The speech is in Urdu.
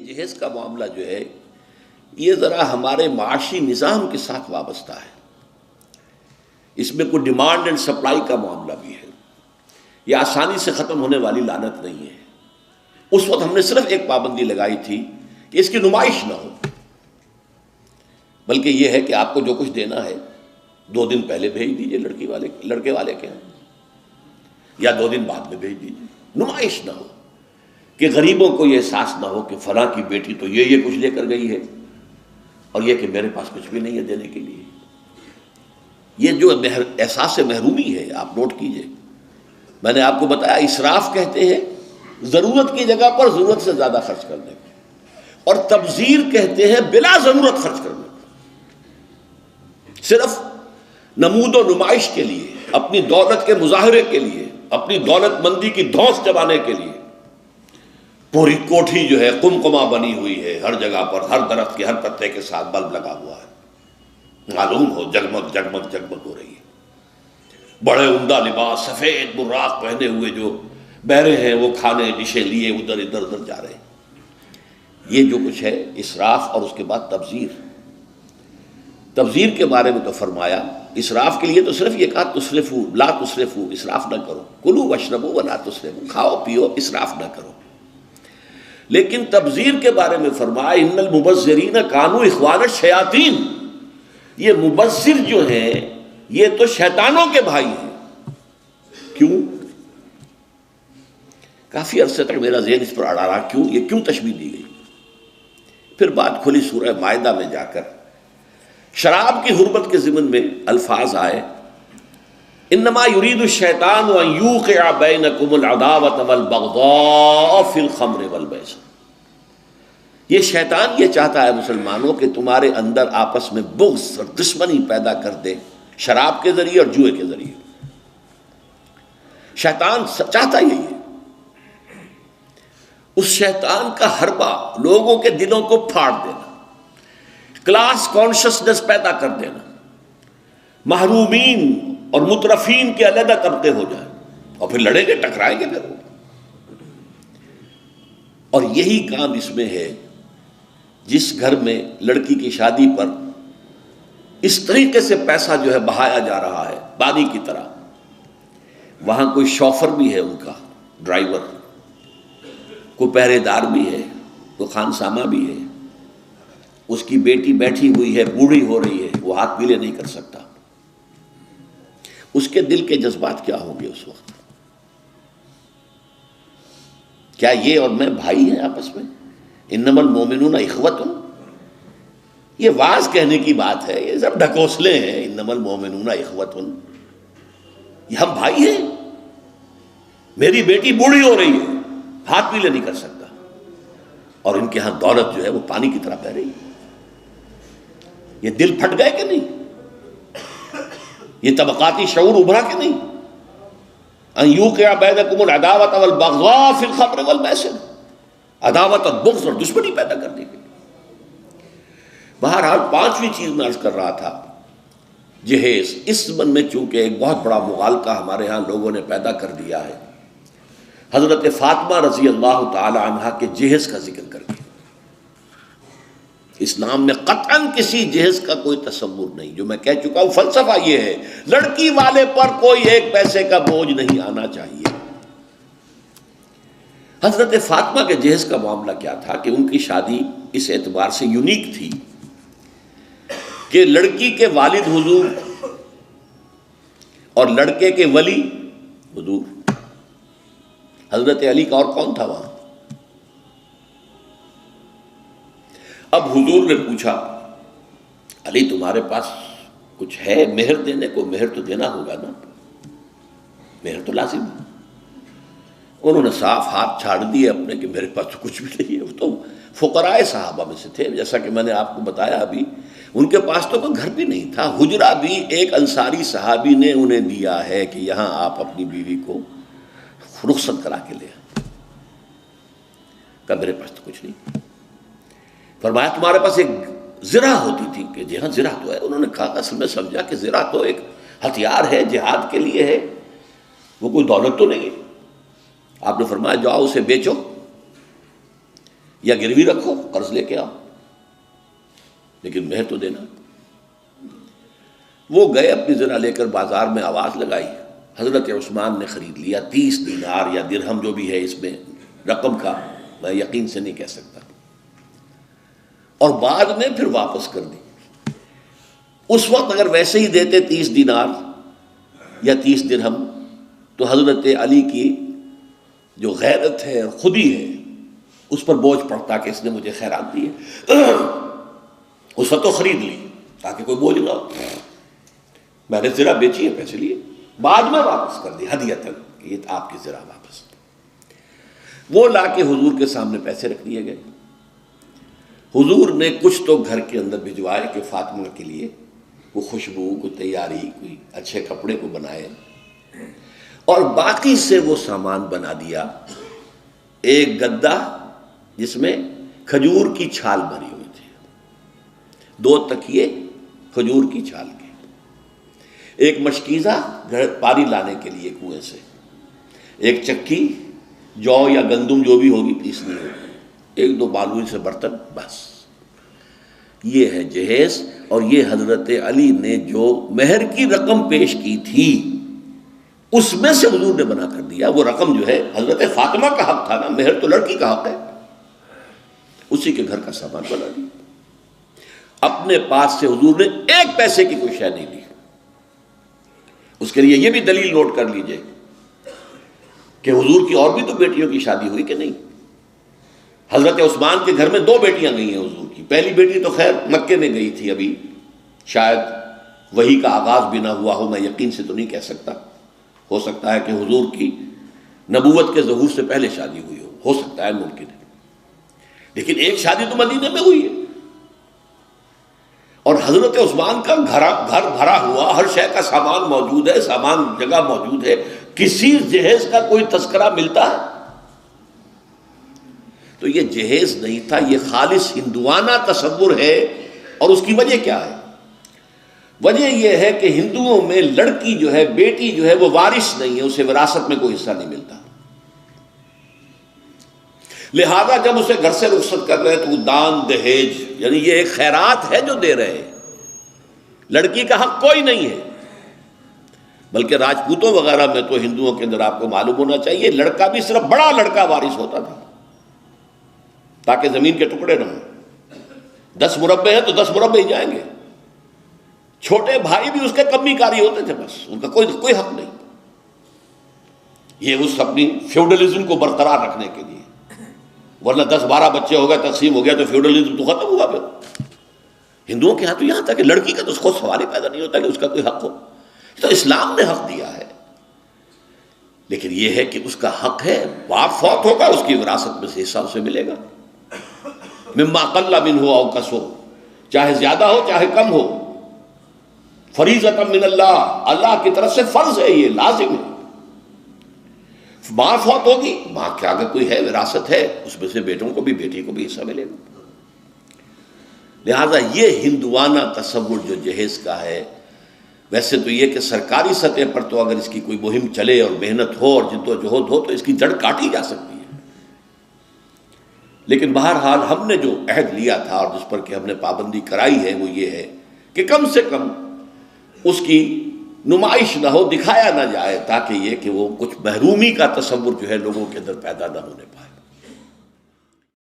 جہیز کا معاملہ جو ہے یہ ذرا ہمارے معاشی نظام کے ساتھ وابستہ ہے. اس میں کوئی ڈیمانڈ اینڈ سپلائی کا معاملہ بھی ہے. یہ آسانی سے ختم ہونے والی لعنت نہیں ہے. اس وقت ہم نے صرف ایک پابندی لگائی تھی کہ اس کی نمائش نہ ہو، بلکہ یہ ہے کہ آپ کو جو کچھ دینا ہے 2 دن پہلے بھیج دیجئے لڑکے والے کے ہاں، یا 2 دن بعد میں بھیج دیجئے. نمائش نہ ہو کہ غریبوں کو یہ احساس نہ ہو کہ فلاں کی بیٹی تو یہ کچھ لے کر گئی ہے اور یہ کہ میرے پاس کچھ بھی نہیں ہے دینے کے لیے. یہ جو احساس محرومی ہے آپ نوٹ کیجئے. میں نے آپ کو بتایا اسراف کہتے ہیں ضرورت کی جگہ پر ضرورت سے زیادہ خرچ کرنے کو، اور تبذیر کہتے ہیں بلا ضرورت خرچ کرنے کو، صرف نمود و نمائش کے لیے، اپنی دولت کے مظاہرے کے لیے، اپنی دولت مندی کی دھوس جمانے کے لیے. پوری کوٹھی جو ہے قمقمہ بنی ہوئی ہے، ہر جگہ پر ہر درخت کے ہر پتے کے ساتھ بلب لگا ہوا ہے، معلوم ہو جگمگ جگمگ جگمگ ہو رہی ہے. بڑے عمدہ لباس سفید براق پہنے ہوئے جو بہرے ہیں وہ کھانے ڈشیں لیے ادھر ادھر جا رہے ہیں. یہ جو کچھ ہے اسراف، اور اس کے بعد تبذیر کے بارے میں تو فرمایا. اسراف کے لیے تو صرف یہ کہا تسرفو لا تسرفو، اسراف نہ کرو، کلوا واشربوا ولا تسرفوا، کھاؤ پیو اسراف نہ کرو. لیکن تبذیر کے بارے میں فرمایا ان المبذرین کانوا اخوان الشیاطین. یہ مبذر جو ہیں یہ تو شیطانوں کے بھائی ہیں. کیوں؟ کافی عرصے تک میرا ذہن اس پر اڑا رہا کیوں تشبیہ دی گئی. پھر بات کھلی سورہ مائدہ میں جا کر شراب کی حرمت کے ضمن میں الفاظ آئے انما یرید الشیطان ان یوقع بینکم العداوۃ والبغضاء فی الخمر والمیسر. یہ شیطان یہ چاہتا ہے مسلمانوں کہ تمہارے اندر آپس میں بغض اور دشمنی پیدا کر دے شراب کے ذریعے اور جوئے کے ذریعے. شیطان چاہتا یہی ہے. اس شیطان کا حربہ لوگوں کے دلوں کو پھاڑ دینا، کلاس کانشسنس پیدا کر دینا، محرومین اور مترفین کے علیحدہ طبقے ہو جائیں اور پھر لڑیں گے ٹکرائیں گے پھر وہ. اور یہی کام اس میں ہے. جس گھر میں لڑکی کی شادی پر اس طریقے سے پیسہ جو ہے بہایا جا رہا ہے پانی کی طرح، وہاں کوئی شوفر بھی ہے، ان کا ڈرائیور، کوئی پہرے دار بھی ہے، کوئی خانسامہ بھی ہے. اس کی بیٹی بیٹھی ہوئی ہے، بوڑھی ہو رہی ہے، وہ ہاتھ پیلے نہیں کر سکتا. اس کے دل کے جذبات کیا ہوں گے اس وقت؟ کیا یہ اور میں بھائی ہیں آپس میں؟ انما المؤمنون اخوۃ. یہ واز کہنے کی بات ہے، یہ سب ڈھکوسلے ہیں. انما المؤمنون اخوۃ، یہ ہم بھائی ہیں. میری بیٹی بوڑھی ہو رہی ہے، ہاتھ پیلے نہیں کر سکتا، اور ان کے ہاں دولت جو ہے وہ پانی کی طرح بہ رہی ہے. یہ دل پھٹ گئے کہ نہیں؟ یہ طبقاتی شعور ابھرا کہ نہیں؟ ان یوقع بینکم العداوۃ والبغضاء فی الخمر والمیسر. عداوت اور بغض اور دشمنی پیدا کرنے کے لیے. بہرحال 5ویں چیز میں عرض کر رہا تھا جہیز. اس زمن میں چونکہ ایک بہت بڑا مغالطہ ہمارے ہاں لوگوں نے پیدا کر دیا ہے، حضرت فاطمہ رضی اللہ تعالی عنہا کے جہیز کا ذکر کر کے. اسلام میں قطعاً کسی جہیز کا کوئی تصور نہیں. جو میں کہہ چکا ہوں فلسفہ یہ ہے لڑکی والے پر کوئی 1 پیسے کا بوجھ نہیں آنا چاہیے. حضرت فاطمہ کے جہیز کا معاملہ کیا تھا کہ ان کی شادی اس اعتبار سے یونیک تھی کہ لڑکی کے والد حضور اور لڑکے کے ولی حضور. حضرت علی کا اور کون تھا وہاں؟ اب حضور نے پوچھا علی تمہارے پاس کچھ ہے مہر دینے کو؟ مہر تو دینا ہوگا نا، مہر تو لازم ہے. انہوں نے صاف ہاتھ چھاڑ دیے اپنے کہ میرے پاس تو کچھ بھی نہیں ہے. وہ تو فقراء صحابہ میں سے تھے، جیسا کہ میں نے آپ کو بتایا ابھی. ان کے پاس تو کوئی گھر بھی نہیں تھا. حجرہ بھی ایک انصاری صحابی نے انہیں دیا ہے کہ یہاں آپ اپنی بیوی کو رخصت کرا کے لے آئیں. کہا میرے پاس تو کچھ نہیں. فرمایا تمہارے پاس ایک زرہ ہوتی تھی؟ کہ جی ہاں زرہ تو ہے. انہوں نے کہا اصل میں سمجھا کہ زرہ تو ایک ہتھیار ہے، جہاد کے لیے ہے، وہ کوئی دولت تو نہیں ہے. آپ نے فرمایا جاؤ اسے بیچو. یا گروی رکھو قرض لے کے آؤ، لیکن مہر تو دینا۔ وہ گئے اپنی زرہ لے کر بازار میں آواز لگائی، حضرت عثمان نے خرید لیا 30 دینار یا درہم جو بھی ہے، اس میں رقم کا میں یقین سے نہیں کہہ سکتا، اور بعد میں پھر واپس کر دی۔ اس وقت اگر ویسے ہی دیتے 30 دینار یا 30 درہم تو حضرت علی کی جو غیرت ہے اور خودی ہے اس پر بوجھ پڑتا کہ اس نے مجھے خیرات دی ہے۔ اس وقت تو خرید لی تاکہ کوئی بوجھ نہ ہو، میں نے زرہ بیچی ہے، پیسے لیے، بعد میں واپس کر دی ہدیۃً کہ یہ آپ کی زرہ واپس۔ وہ لا کے حضور کے سامنے پیسے رکھ دیے گئے۔ حضور نے کچھ تو گھر کے اندر بھجوائے کہ فاطمہ کے لیے کوئی خوشبو، کوئی تیاری، کوئی اچھے کپڑے کو بنائے، اور باقی سے وہ سامان بنا دیا۔ ایک گدا جس میں کھجور کی چھال بھری ہوئی تھی، 2 تکیے کھجور کی چھال کے، ایک مشکیزہ پانی لانے کے لیے کنویں سے، ایک چکی جو یا گندم جو بھی ہوگی پیسنی ہوگی، 1-2 معمولی سے برتن، بس یہ ہے جہیز۔ اور یہ حضرت علی نے جو مہر کی رقم پیش کی تھی اس میں سے حضور نے بنا کر دیا۔ وہ رقم جو ہے حضرت فاطمہ کا حق تھا نا، مہر تو لڑکی کا حق ہے، اسی کے گھر کا سامان بنا دیا۔ اپنے پاس سے حضور نے 1 پیسے کی کوئی شے نہیں لی۔ اس کے لیے یہ بھی دلیل نوٹ کر لیجئے کہ حضور کی اور بھی تو بیٹیوں کی شادی ہوئی کہ نہیں۔ حضرت عثمان کے گھر میں 2 بیٹیاں گئی ہیں حضور کی۔ پہلی بیٹی تو خیر مکے میں گئی تھی، ابھی شاید وحی کا آغاز بھی نہ ہوا ہو، میں یقین سے تو نہیں کہہ سکتا، ہو سکتا ہے کہ حضور کی نبوت کے ظہور سے پہلے شادی ہوئی ہو سکتا ہے، ممکن ہے، لیکن ایک شادی تو مدینے میں ہوئی ہے، اور حضرت عثمان کا گھر بھرا ہوا، ہر شے کا سامان موجود ہے، سامان جگہ موجود ہے، کسی جہیز کا کوئی تذکرہ ملتا ہے؟ تو یہ جہیز نہیں تھا، یہ خالص ہندوانہ تصور ہے۔ اور اس کی وجہ کیا ہے؟ وجہ یہ ہے کہ ہندوؤں میں لڑکی جو ہے، بیٹی جو ہے، وہ وارث نہیں ہے، اسے وراثت میں کوئی حصہ نہیں ملتا، لہذا جب اسے گھر سے رخصت کر رہے تو وہ دان دہیج، یعنی یہ ایک خیرات ہے جو دے رہے ہیں، لڑکی کا حق کوئی نہیں ہے۔ بلکہ راجپوتوں وغیرہ میں تو ہندوؤں کے اندر آپ کو معلوم ہونا چاہیے، لڑکا بھی صرف بڑا لڑکا وارث ہوتا تھا تاکہ زمین کے ٹکڑے نہ ہوں۔ 10 مربع ہیں تو 10 مربع ہی جائیں گے، چھوٹے بھائی بھی اس کے کمی کاری ہوتے تھے، بس ان کا کوئی حق نہیں۔ یہ اس اپنی فیوڈلزم کو برقرار رکھنے کے لیے، ورنہ 10-12 بچے ہو گئے، تقسیم ہو گیا تو فیوڈلزم تو ختم ہوا۔ پھر ہندوؤں کے ہاں تو یہاں تھا کہ لڑکی کا تو اس کو سوال ہی پیدا نہیں ہوتا کہ اس کا کوئی حق ہو، تو اسلام نے حق دیا ہے، لیکن یہ ہے کہ اس کا حق ہے، باپ فوت ہوگا اس کی وراثت میں سے حصہ اسے ملے گا، مما قل منہ او کثر، چاہے زیادہ ہو چاہے کم ہو، فریضۃ من اللہ، اللہ کی طرف سے فرض ہے، یہ لازم ہے۔ ماں فوت ہوگی، ماں کے اگر کوئی ہے وراثت ہے، اس میں سے بیٹوں کو بھی، بیٹی کو بھی حصہ ملے گا۔ لہذا یہ ہندوانہ تصور جو جہیز کا ہے، ویسے تو یہ کہ سرکاری سطح پر تو اگر اس کی کوئی مہم چلے اور محنت ہو اور جدوجہد ہو تو اس کی جڑ کاٹی جا سکتی ہے، لیکن بہرحال ہم نے جو عہد لیا تھا اور جس پر کہ ہم نے پابندی کرائی ہے وہ یہ ہے کہ کم سے کم اس کی نمائش نہ ہو، دکھایا نہ جائے، تاکہ یہ کہ وہ کچھ محرومی کا تصور جو ہے لوگوں کے اندر پیدا نہ ہونے پائے۔